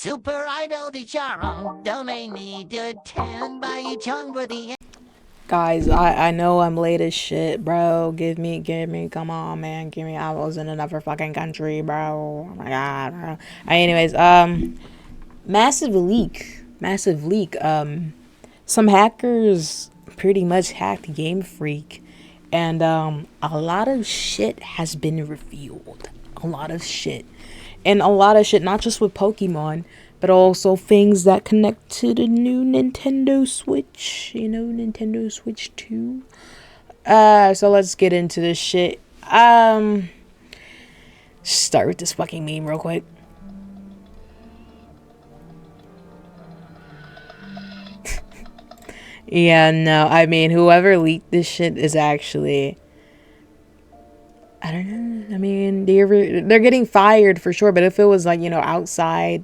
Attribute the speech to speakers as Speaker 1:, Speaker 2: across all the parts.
Speaker 1: Super Idol de Charo, donate me to 10 by each hungry.
Speaker 2: Guys, I know I'm late as shit, bro. Give me, come on, man. Give me, I was in another fucking country, bro. Oh my god, bro. Anyways, massive leak. Some hackers pretty much hacked GameFreak, and, a lot of shit has been revealed. A lot of shit. And a lot of shit, not just with Pokemon, but also things that connect to the new Nintendo Switch. You know, Nintendo Switch 2. So let's get into this shit. Start with this fucking meme real quick. Yeah, no, I mean, whoever leaked this shit is actually, I don't know. I mean, they're getting fired for sure. But if it was like, you know, outside,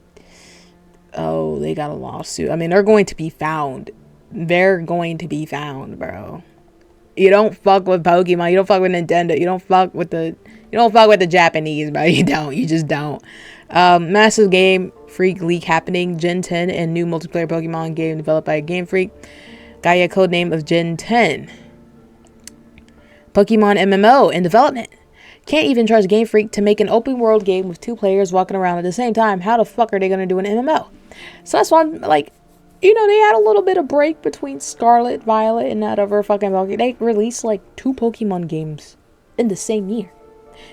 Speaker 2: oh, they got a lawsuit. I mean, they're going to be found. They're going to be found, bro. You don't fuck with Pokemon. You don't fuck with Nintendo. You don't fuck with the Japanese, bro. You don't. You just don't. Massive Game Freak leak happening. Gen 10 and new multiplayer Pokemon game developed by GameFreak. Gaia codename of Gen 10. Pokemon MMO in development. Can't even trust Game Freak to make an open world game with two players walking around at the same time. How the fuck are they gonna do an MMO? So that's why I'm like, you know, they had a little bit of break between Scarlet, Violet, and that other fucking Pokemon. They released like 2 Pokemon games in the same year.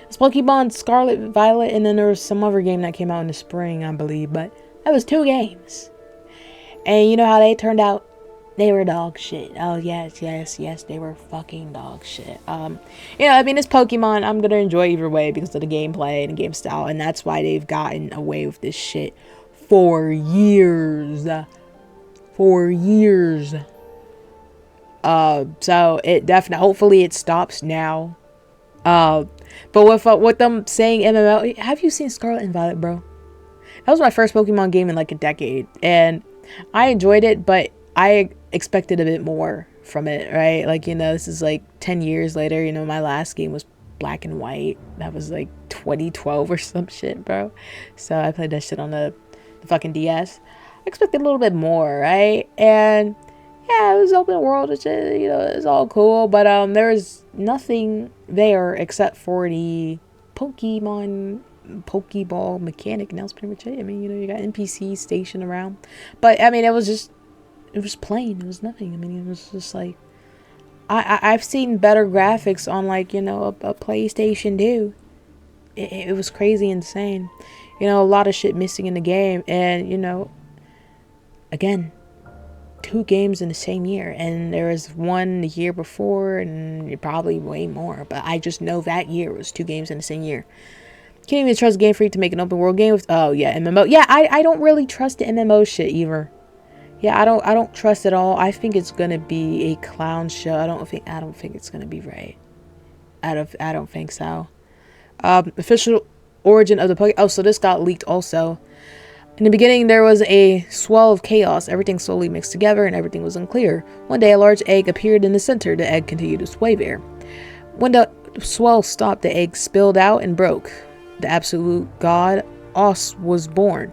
Speaker 2: It's Pokemon Scarlet, Violet, and then there was some other game that came out in the spring, I believe. But that was 2 games. And you know how they turned out? They were dog shit. Oh, yes, they were fucking dog shit. You know, I mean, it's Pokemon. I'm gonna enjoy either way because of the gameplay and the game style. And that's why they've gotten away with this shit for years. For years. So it definitely, hopefully it stops now. But with them saying MMO, have you seen Scarlet and Violet, bro? That was my first Pokemon game in like a decade. And I enjoyed it, but I expected a bit more from it, right? Like, you know, this is like 10 years later. You know, my last game was Black and White. That was like 2012 or some shit, bro. So I played that shit on the fucking DS. I expected a little bit more, right? And yeah, it was open world and shit, you know, it's all cool. But there was nothing there except for the Pokeball mechanic, and that was pretty much it. I mean, you know, you got NPCs stationed around. But I mean, it was plain. It was nothing. I mean, it was just like, I've seen better graphics on, like, you know, a PlayStation 2. It was crazy insane. You know, a lot of shit missing in the game. And, you know, again, 2 games in the same year. And there was one the year before, and probably way more. But I just know that year was 2 games in the same year. Can't even trust Game Freak to make an open world game with, oh yeah, MMO. Yeah, I don't really trust the MMO shit either. Yeah, I don't trust it all. I think it's gonna be a clown show. I don't think it's gonna be right. I don't think so. Official origin of the Pokemon. Oh, so this got leaked also. In the beginning, there was a swell of chaos. Everything slowly mixed together, and everything was unclear. One day, a large egg appeared in the center. The egg continued to sway there. When the swell stopped, the egg spilled out and broke. The absolute god Os was born.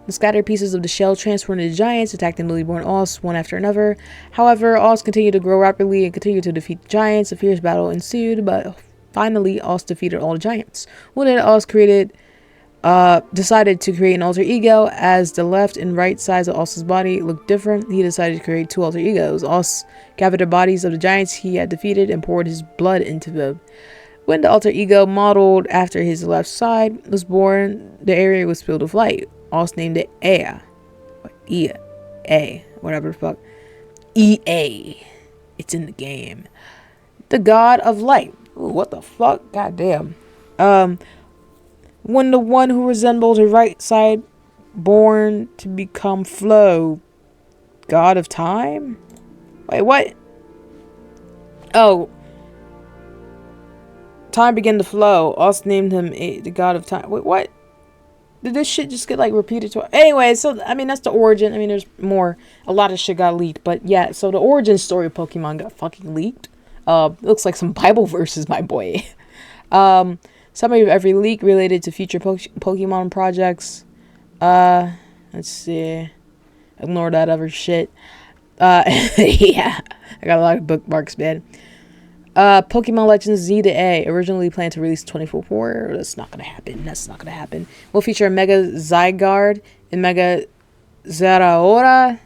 Speaker 2: The scattered pieces of the shell transformed into giants, attacking newly born Os one after another. However, Os continued to grow rapidly and continued to defeat the giants. A fierce battle ensued, but finally Os defeated all the giants. One day, Os decided to create an alter ego. As the left and right sides of Os's body looked different, he decided to create 2 alter egos. Os gathered the bodies of the giants he had defeated and poured his blood into them. When the alter ego, modeled after his left side, was born, the area was filled with light. Os named it Ea. Whatever the fuck. EA. It's in the game. The god of light. Ooh, what the fuck? Goddamn. When the one who resembled his right side born to become Flow. God of time? Wait, what? Oh. Time began to flow. Os named him the god of time. Wait, what? Did this shit just get like repeated twice? Anyway, so I mean, that's the origin. I mean, there's more. A lot of shit got leaked, but yeah. So the origin story of Pokemon got fucking leaked. Looks like some Bible verses, my boy. Summary of every leak related to future Pokemon projects. Let's see. Ignore that other shit. Yeah. I got a lot of bookmarks, man. Pokemon Legends Z to A. Originally planned to release 2024. That's not gonna happen. That's not gonna happen. Will feature Mega Zygarde and Mega Zeraora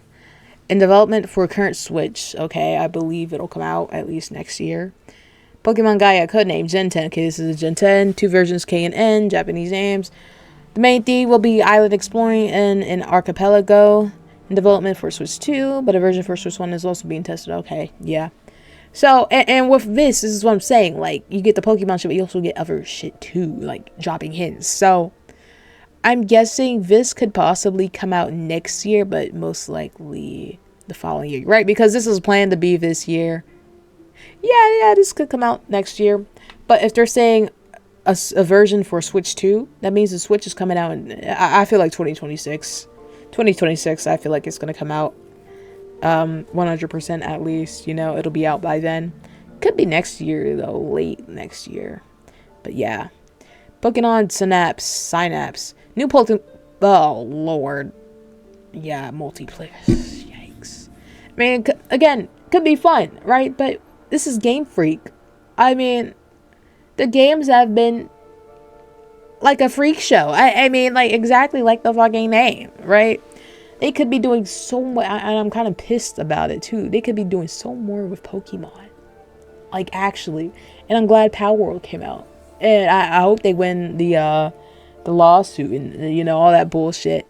Speaker 2: in development for current Switch. Okay, I believe it'll come out at least next year. Pokemon Gaia, codename Gen 10. Okay, this is a Gen 10. 2 versions, K and N, Japanese names. The main theme will be island exploring in an archipelago in development for Switch 2, but a version for Switch 1 is also being tested. Okay, yeah. So, and with this is what I'm saying. Like, you get the Pokemon shit, but you also get other shit too, like dropping hints. So, I'm guessing this could possibly come out next year, but most likely the following year, right? Because this is planned to be this year. Yeah, this could come out next year. But if they're saying a version for Switch 2, that means the Switch is coming out in, I feel like 2026. 2026, I feel like it's going to come out 100% at least. You know, it'll be out by then. Could be next year, though. Late next year. But yeah. Pokemon Synapse. New Pokemon... Oh, Lord. Yeah, multiplayer. Yikes. I mean, again, could be fun, right? But this is GameFreak. I mean, the games have been like a freak show. I mean, like, exactly like the fucking name, right? They could be doing so much, and I'm kind of pissed about it, too. They could be doing so more with Pokemon. Like, actually. And I'm glad Power World came out. And I hope they win the lawsuit and, you know, all that bullshit.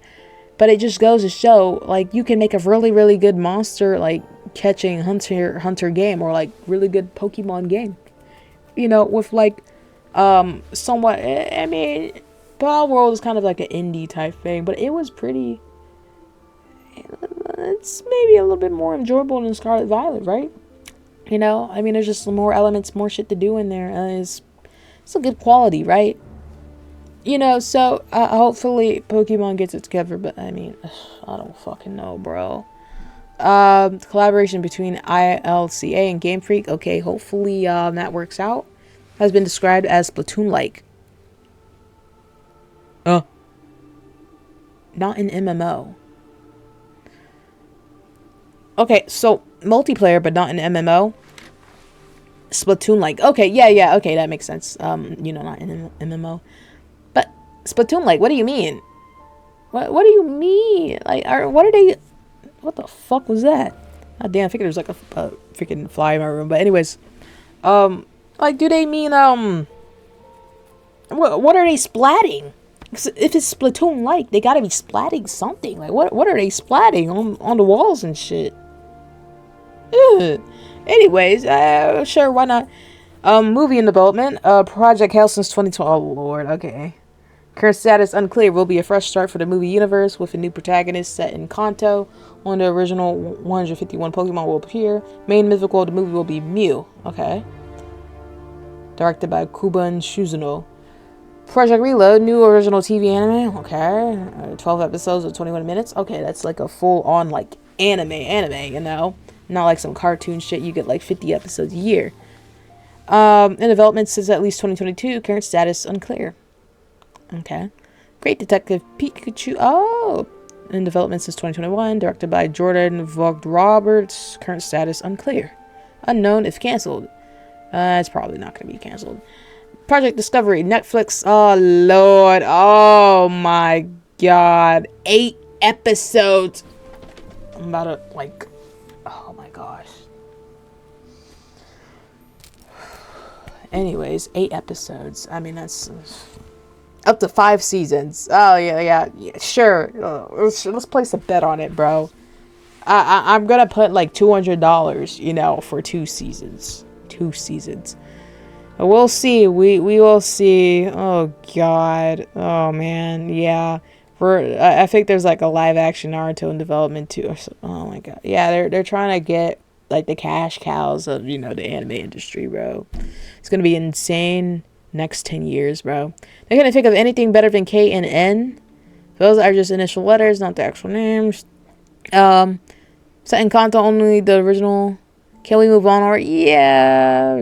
Speaker 2: But it just goes to show, like, you can make a really, really good monster, like, catching hunter game, or, like, really good Pokemon game. You know, with, like, somewhat, I mean, Power World is kind of like an indie type thing, but it was pretty, it's maybe a little bit more enjoyable than Scarlet Violet, right? You know, I mean, there's just more elements, more shit to do in there. It's a good quality, right? You know, so hopefully Pokemon gets it together, but I mean, I don't fucking know, bro. Collaboration between ILCA and Game Freak. Okay, hopefully that works out. Has been described as Splatoon-like. Not an MMO. Okay, so multiplayer, but not an MMO. Splatoon-like. Okay, yeah, okay, that makes sense. You know, not an MMO. But Splatoon-like, what do you mean? What do you mean? Like, what are they... What the fuck was that? God damn, I figured there was like a freaking fly in my room. But anyways, like, do they mean, what are they splatting? If it's Splatoon-like, they gotta be splatting something. Like, what are they splatting on the walls and shit? Ugh. Anyways, sure, why not? Movie in development. Project held since 2012. Oh, Lord, okay. Current status unclear. Will be a fresh start for the movie universe with a new protagonist set in Kanto. One of the original 151 Pokemon will appear. Main mythical of the movie will be Mew. Okay. Directed by Kuban Shuzuno. Project Reload. New original TV anime. Okay. 12 episodes of 21 minutes. Okay, that's like a full-on, like, anime, you know? Not like some cartoon shit. You get like 50 episodes a year. In development since at least 2022. Current status unclear. Okay. Great Detective Pikachu. Oh, in development since 2021. Directed by Jordan Vogt Roberts. Current status unclear. Unknown if canceled. It's probably not going to be canceled. Project Discovery. Netflix. Oh, Lord. Oh, my God. 8 episodes. I'm about to, like... Oh, my gosh. Anyways, 8 episodes. I mean, that's... Up to 5 seasons. Oh, yeah, sure. Let's place a bet on it, bro. I'm gonna put like $200, you know, for 2 seasons. 2 seasons. But we'll see. We will see. Oh, God. Oh, man. Yeah. I think there's like a live action Naruto in development too. Oh, my God. Yeah, they're trying to get like the cash cows of, you know, the anime industry, bro. It's gonna be insane. Next 10 years, bro. They're gonna think of anything better than K and N. Those are just initial letters, not the actual names. Set in Kanto only, the original. Can we move on? Or yeah.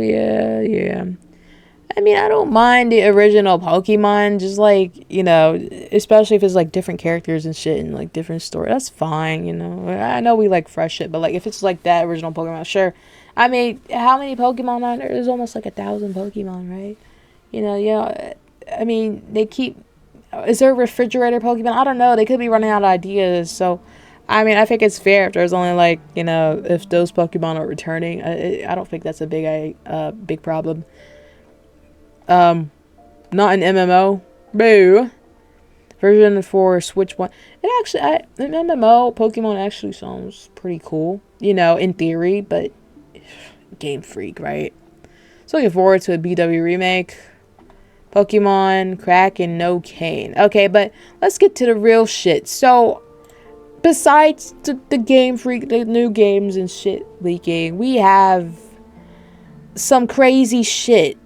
Speaker 2: I mean, I don't mind the original Pokemon, just like, you know, especially if it's like different characters and shit and like different story. That's fine, you know. I know we like fresh shit, but like if it's like that original Pokemon, sure. I mean, how many Pokemon are there? There's almost like 1,000 Pokemon, right? You know, I mean, they keep. Is there a refrigerator Pokemon? I don't know. They could be running out of ideas. So, I mean, I think it's fair if there's only like, you know, if those Pokemon are returning. I don't think that's a big problem. Not an MMO. Boo. Version for Switch 1. It actually, an MMO Pokemon actually sounds pretty cool. You know, in theory, but GameFreak, right? So looking forward to a BW remake. Pokemon, Crack, and No Cane. Okay, but let's get to the real shit. So, besides the GameFreak, the new games and shit leaking, we have some crazy shit.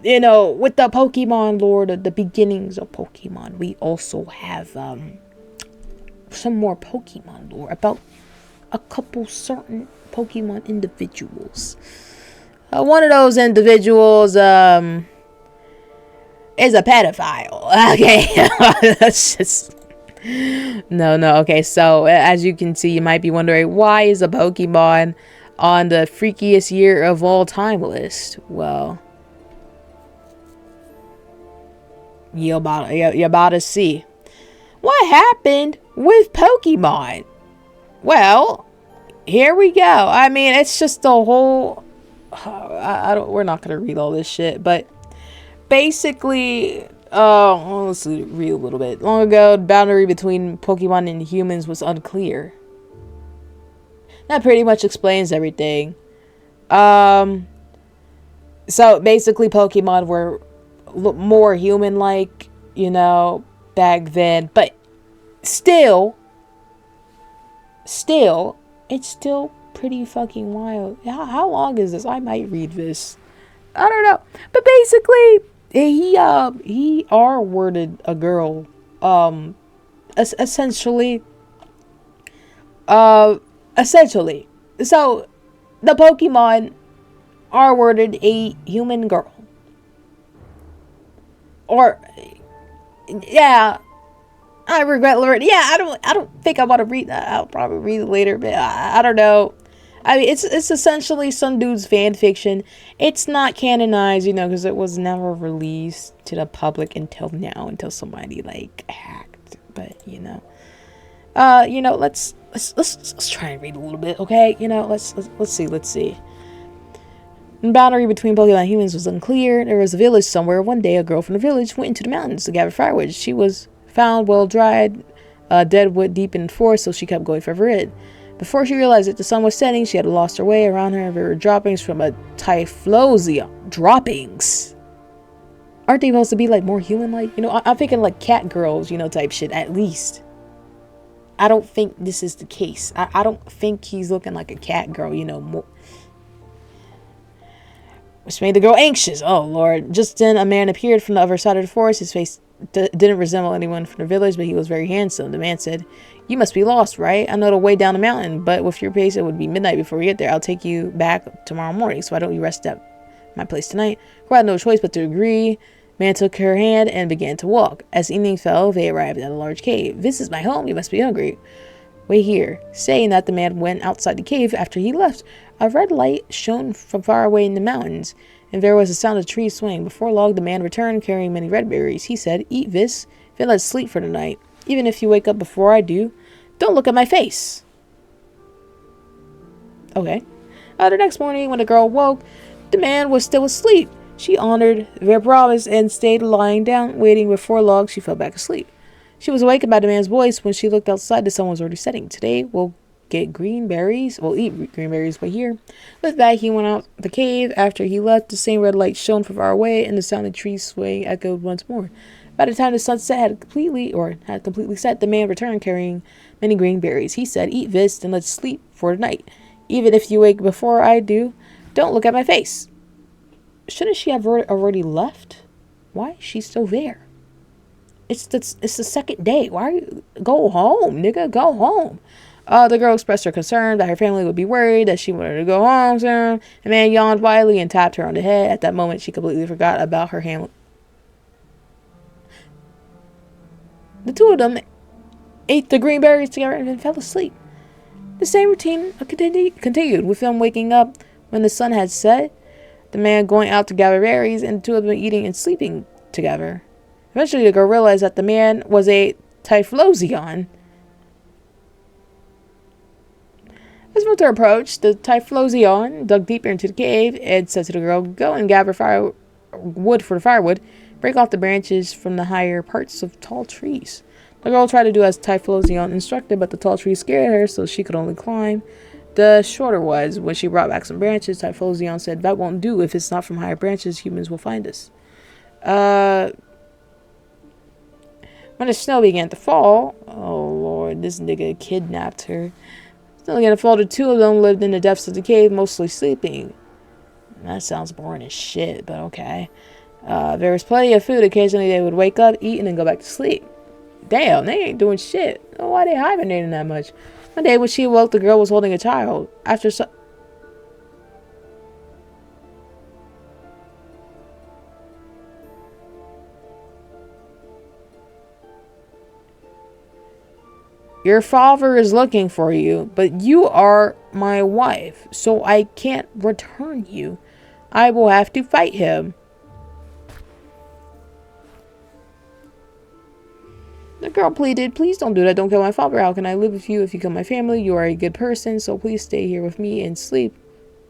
Speaker 2: You know, with the Pokemon lore, the beginnings of Pokemon, we also have some more Pokemon lore about a couple certain Pokemon individuals. One of those individuals is a pedophile. Okay, that's just no. Okay, so as you can see, you might be wondering, why is a Pokemon on the freakiest year of all time list? Well, you're about to see what happened with Pokemon. Well, here we go. I mean, it's just the whole. We're not gonna read all this shit, but basically, let's read a little bit. Long ago, the boundary between Pokemon and humans was unclear. That pretty much explains everything. So basically, Pokemon were more human-like, you know, back then, but still, it's still pretty fucking wild. How long is this? I might read this. I don't know. But basically, he R-worded a girl. Essentially. So, the Pokemon R-worded a human girl. Or, yeah. I regret learning. Yeah, I don't think I want to read that. I'll probably read it later, but I don't know. I mean, it's essentially some dude's fan fiction. It's not canonized, you know, because it was never released to the public until now, until somebody like hacked. But you know, let's try and read a little bit, okay? You know, let's see. The boundary between Pokemon and humans was unclear. There was a village somewhere. One day, a girl from the village went into the mountains to gather firewood. She was found well dried, dead wood deep in the forest, so she kept going further in. Before she realized that the sun was setting, she had lost her way. Around her, there were droppings from a typhlosion. Droppings? Aren't they supposed to be like more human-like? You know, I'm thinking like cat girls, you know, type shit, at least. I don't think this is the case. I don't think he's looking like a cat girl, you know, more. Which made the girl anxious. Oh, Lord. Just then, a man appeared from the other side of the forest. His face didn't resemble anyone from the village, but he was very handsome. The man said, "You must be lost, right? I know the way down the mountain, but with your pace, it would be midnight before we get there. I'll take you back tomorrow morning, so why don't you rest at my place tonight?" Girl had no choice but to agree. Man took her hand and began to walk. As evening fell, they arrived at a large cave. "This is my home. You must be hungry. Wait here." Saying that, the man went outside the cave. After he left, a red light shone from far away in the mountains, and there was a sound of trees swaying. Before long, the man returned, carrying many red berries. He said, "Eat this, then let's sleep for the night. Even if you wake up before I do, don't look at my face." Okay. The next morning, when the girl woke, the man was still asleep. She honored their promise and stayed lying down, waiting. Before long, she fell back asleep. She was awakened by the man's voice. When she looked outside, the sun was already setting. "Today, we'll get green berries. We'll eat green berries right here." With that, he went out the cave. After he left, the same red light shone from far away, and the sound of trees swaying echoed once more. By the time the sunset had completely set, the man returned carrying many green berries. He said, "Eat this, then let's sleep for the night. Even if you wake before I do, don't look at my face." Shouldn't she have already left? Why is she still there? It's the second day. Why are you? Go home, nigga. Go home. The girl expressed her concern that her family would be worried, that she wanted to go home soon. The man yawned widely and tapped her on the head. At that moment, she completely forgot about her family. The two of them ate the green berries together and then fell asleep. The same routine continued, with them waking up when the sun had set, the man going out to gather berries, and the two of them eating and sleeping together. Eventually, the girl realized that the man was a typhlosion. As winter approached, the typhlosion dug deeper into the cave and said to the girl, "Go and gather wood for the firewood. Break off the branches from the higher parts of tall trees." The girl tried to do as typhlosion instructed, but the tall trees scared her, so she could only climb the shorter ones. When she brought back some branches, typhlosion said, "That won't do. If it's not from higher branches, humans will find us." When the snow began to fall, oh lord, this nigga kidnapped her. Snow began to fall. The two of them lived in the depths of the cave, mostly sleeping. That sounds boring as shit, but okay. There was plenty of food. Occasionally they would wake up, eat, and then go back to sleep. Damn, they ain't doing shit. Why they hibernating that much? One day when she awoke, the girl was holding a child. Your father is looking for you, but you are my wife, so I can't return you. I will have to fight him. The girl pleaded, "Please don't do that. Don't kill my father. How can I live with you if you kill my family? You are a good person, so please stay here with me and sleep."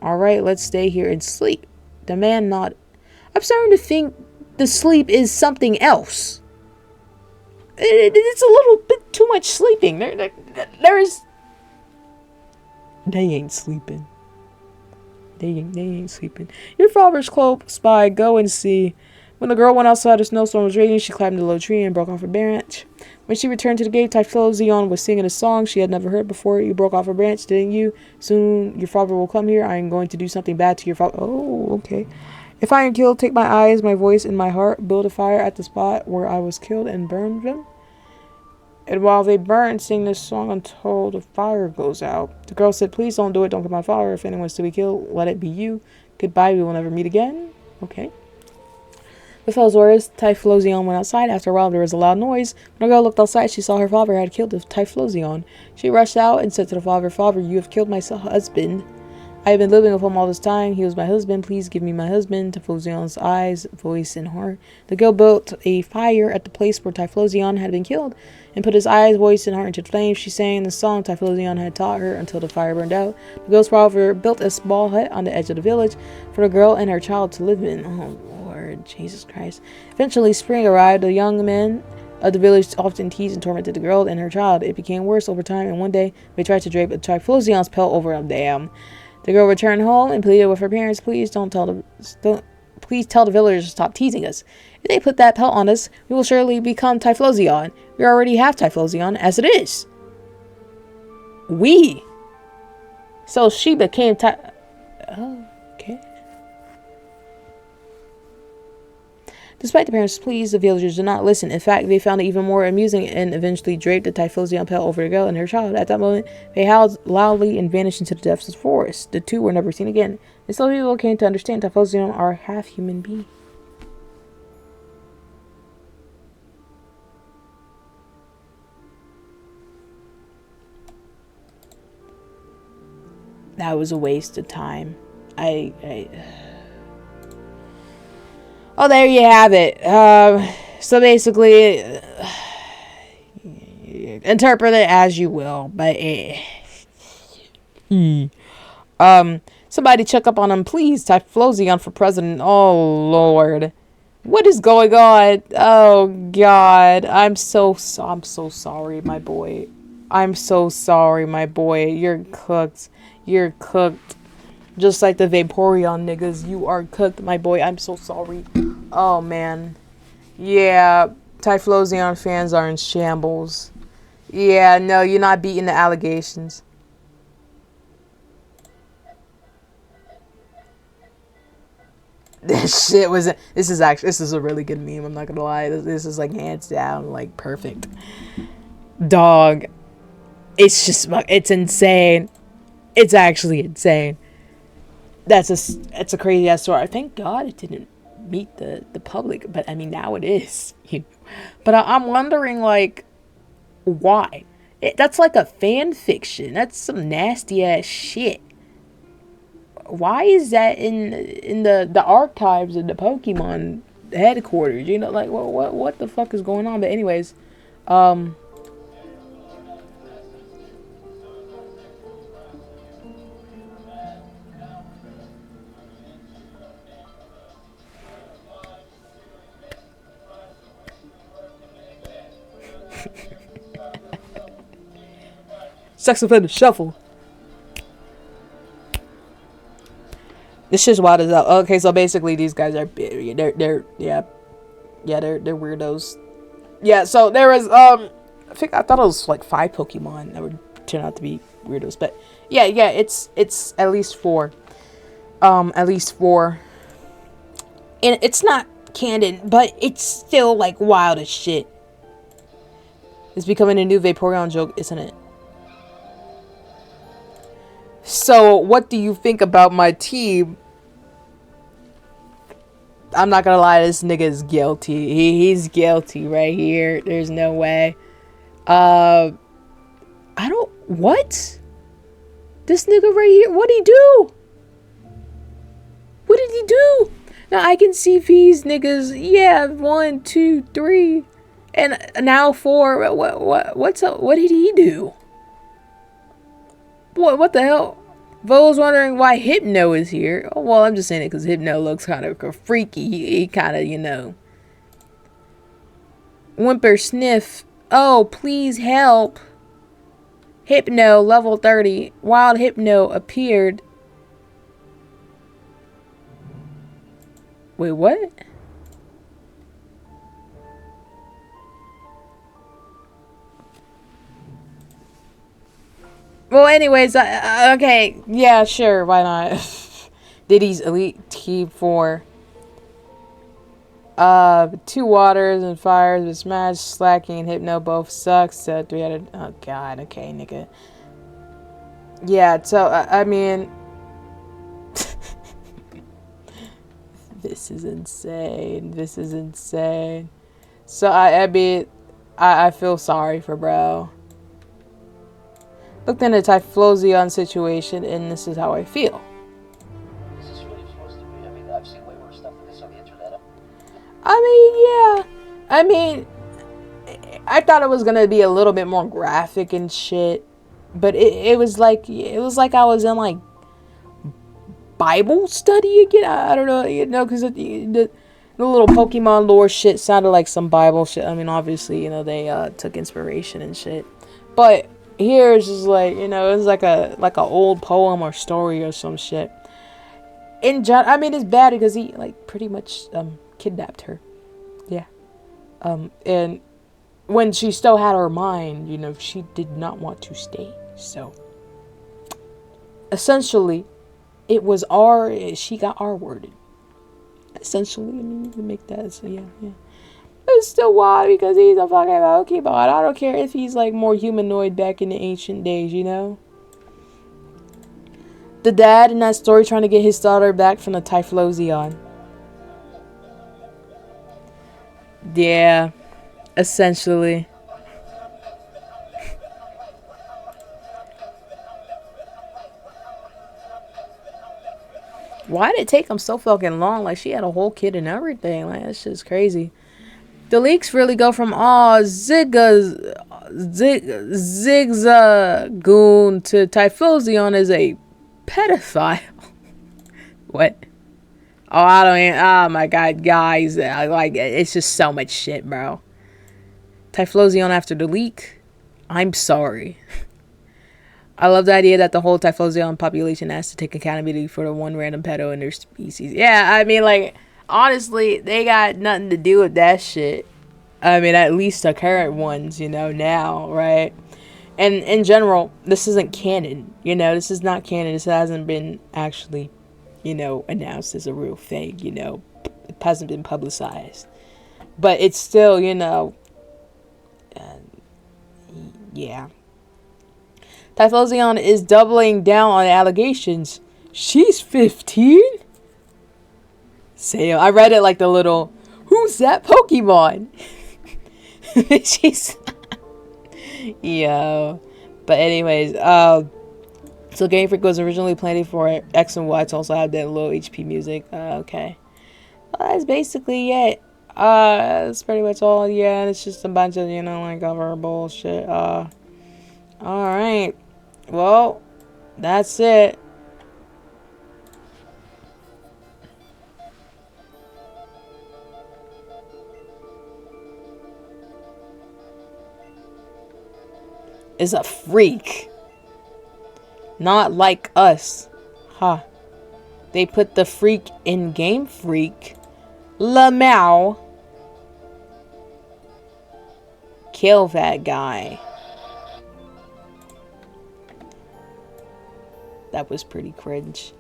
Speaker 2: "Alright, let's stay here and sleep." The man nodded. I'm starting to think the sleep is something else. It's a little bit too much sleeping. There's... They ain't sleeping. They ain't sleeping. Your father's close by. Go and see. When the girl went outside, a snowstorm was raging. She climbed a low tree and broke off her branch. When she returned to the gate, typhlosion was singing a song she had never heard before. "You broke off a branch, didn't you? Soon your father will come here. I am going to do something bad to your father." Oh, okay. "If I am killed, take my eyes, my voice, and my heart. Build a fire at the spot where I was killed and burn them. And while they burn, sing this song until the fire goes out." The girl said, "Please don't do it. Don't kill my father. If anyone's to be killed, let it be you. Goodbye. We will never meet again." Okay. With those words, typhlosion went outside. After a while, there was a loud noise. When the girl looked outside, she saw her father had killed the typhlosion. She rushed out and said to the father, "Father, you have killed my husband. I have been living with him all this time. He was my husband. Please give me my husband." Typhlosion's eyes, voice, and heart. The girl built a fire at the place where typhlosion had been killed and put his eyes, voice, and heart into flames. She sang the song typhlosion had taught her until the fire burned out. The girl's father built a small hut on the edge of the village for the girl and her child to live in. Oh, Lord, Jesus Christ. Eventually, spring arrived. The young men of the village often teased and tormented the girl and her child. It became worse over time, and one day they tried to drape a typhlosion's pelt over them. Damn. The girl returned home and pleaded with her parents, please tell the villagers to stop teasing us. If they put that pelt on us, we will surely become typhlosion. We already have typhlosion as it is." So she became Oh, okay. Despite the parents' pleas, the villagers did not listen. In fact, they found it even more amusing and eventually draped the typhlosion pelt over the girl and her child. At that moment, they howled loudly and vanished into the depths of the forest. The two were never seen again. And so people came to understand typhlosion are half human beings. That was a waste of time. Oh, there you have it. So basically, interpret it as you will, but somebody check up on him, please. Typhlosion for president. Oh Lord, what is going on? Oh God, I'm so sorry, my boy. I'm so sorry, my boy. You're cooked. You're cooked. Just like the Vaporeon niggas, you are cooked, my boy. I'm so sorry. Oh, man. Yeah, Typhlosion fans are in shambles. Yeah, no, you're not beating the allegations. This shit was... This is a really good meme, I'm not gonna lie. This is like hands down, like perfect. Dog. It's just, it's insane. It's actually insane. It's a crazy ass story. Thank God it didn't meet the public, but I mean, now it is. But I'm wondering, like, why? That's like a fan fiction. That's some nasty ass shit. Why is that in the archives of the Pokemon headquarters? You know, like, what the fuck is going on? But anyways, sex offender shuffle. This shit's wild as hell. Okay, so basically these guys are they're weirdos. Yeah, so there was I thought it was like 5 Pokemon that would turn out to be weirdos, but yeah, it's at least 4. At least 4. And it's not canon, but it's still like wild as shit. It's becoming a new Vaporeon joke, isn't it? So, what do you think about my team? I'm not gonna lie, this nigga is guilty. He's guilty right here. There's no way. I don't... What? This nigga right here, what'd he do? What did he do? Now, I can see these niggas, yeah, 1, 2, 3, and now 4. What's up? What did he do? What the hell? Vo's wondering why Hypno is here. Oh, well, I'm just saying it because Hypno looks kind of freaky. He kind of, you know. Whimper Sniff. Oh, please help. Hypno, level 30. Wild Hypno appeared. Wait, what? Well, anyways, okay, yeah, sure, why not? Diddy's Elite Team 4. 2 waters and fires with Smash, Slacking, and Hypno both suck, so 3 out of... Oh, God, okay, nigga. Yeah, so, I mean... This is insane. This is insane. So, I mean, I feel sorry for bro. Looked into Typhlosion situation, and this is how I feel.
Speaker 3: This is really supposed to be. I mean, I've seen way worse stuff than this on the internet.
Speaker 2: I mean, yeah. I mean, I thought it was gonna be a little bit more graphic and shit, but it was like I was in like Bible study again. I don't know, you know, because the little Pokemon lore shit sounded like some Bible shit. I mean, obviously, you know, they took inspiration and shit, but here it's just like, you know, it's like a old poem or story or some shit. I mean, it's bad because he like pretty much kidnapped her. Yeah. And when she still had her mind, you know, she did not want to stay. So essentially, it was she got R-worded. Essentially, I mean, you can make that. So yeah. It's still wild because he's a fucking Pokemon. I don't care if he's like more humanoid back in the ancient days, you know? The dad in that story trying to get his daughter back from the Typhlosion. Yeah, essentially. Why did it take him so fucking long? Like, she had a whole kid and everything. Like, that's just crazy. The leaks really go from Zigzagoon to Typhlosion as a pedophile. What? Oh, I don't even... Oh, my God, guys. Like, it's just so much shit, bro. Typhlosion after the leak? I'm sorry. I love the idea that the whole Typhlosion population has to take accountability for the one random pedo in their species. Yeah, I mean, like... Honestly, they got nothing to do with that shit. I mean, at least the current ones, you know, now, right? And in general, this isn't canon. You know, this is not canon. This hasn't been actually, you know, announced as a real thing, you know. It hasn't been publicized. But it's still, you know, yeah. Typhlosion is doubling down on allegations. She's 15? Sam, I read it like the little, who's that Pokemon? She's... Yo. But anyways, so GameFreak was originally planning for X and Y to also have that low HP music. Okay. Well, that's basically it. That's pretty much all. Yeah, it's just a bunch of, you know, like other bullshit. Alright. Well, that's it. Is a freak. Not like us. Huh. They put the freak in GameFreak. Lamau. Kill that guy. That was pretty cringe.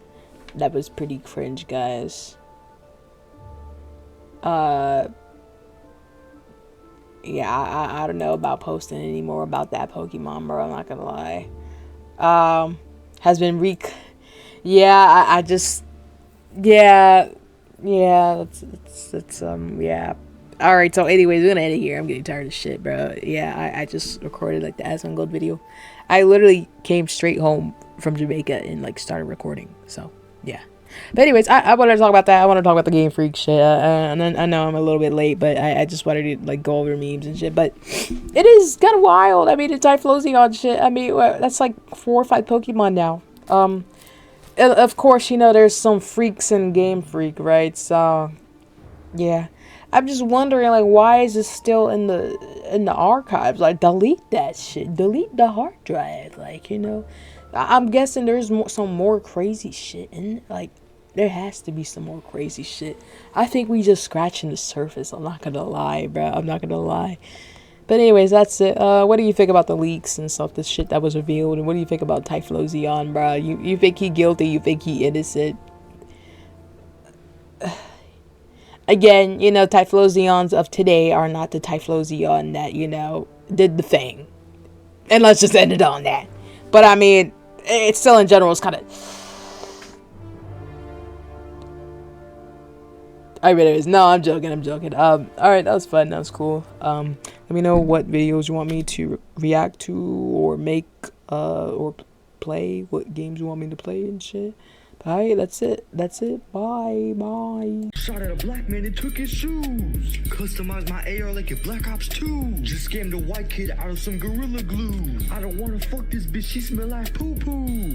Speaker 2: That was pretty cringe, guys. Yeah, I don't know about posting anymore about that Pokemon, bro. I'm not gonna lie. Has been yeah, I just, yeah, it's yeah. Alright, so anyways, we're gonna end it here. I'm getting tired of shit, bro. Yeah, I just recorded like the Asmongold video. I literally came straight home from Jamaica and like started recording. So yeah. But anyways, I wanted to talk about that. I want to talk about the GameFreak shit. And then I know I'm a little bit late, but I just wanted to like go over memes and shit. But it is kind of wild. I mean, the typhlosion shit. I mean, that's like 4 or 5 Pokemon now. Of course, you know, there's some freaks in GameFreak, right? So yeah, I'm just wondering, like, why is this still in the archives? Like, delete that shit. Delete the hard drive. Like, you know, I'm guessing there's some more crazy shit in it. Like, there has to be some more crazy shit. I think we just scratching the surface. I'm not gonna lie, bro. I'm not gonna lie. But anyways, that's it. What do you think about the leaks and stuff, the shit that was revealed? And what do you think about Typhlosion, bro? You think he guilty? You think he innocent? Again, you know, Typhlosions of today are not the Typhlosion that, you know, did the thing. And let's just end it on that. But I mean, it's still in general, it's kind of... I mean, it is. No, I'm joking. Alright, that was fun. That was cool. Let me know what videos you want me to react to or make, or play. What games you want me to play and shit. Alright, that's it. Bye.
Speaker 4: Shot at a black man and took his shoes. Customized my AR like a Black Ops 2. Just scammed a white kid out of some Gorilla Glue. I don't wanna fuck this bitch, she smell like poo-poo.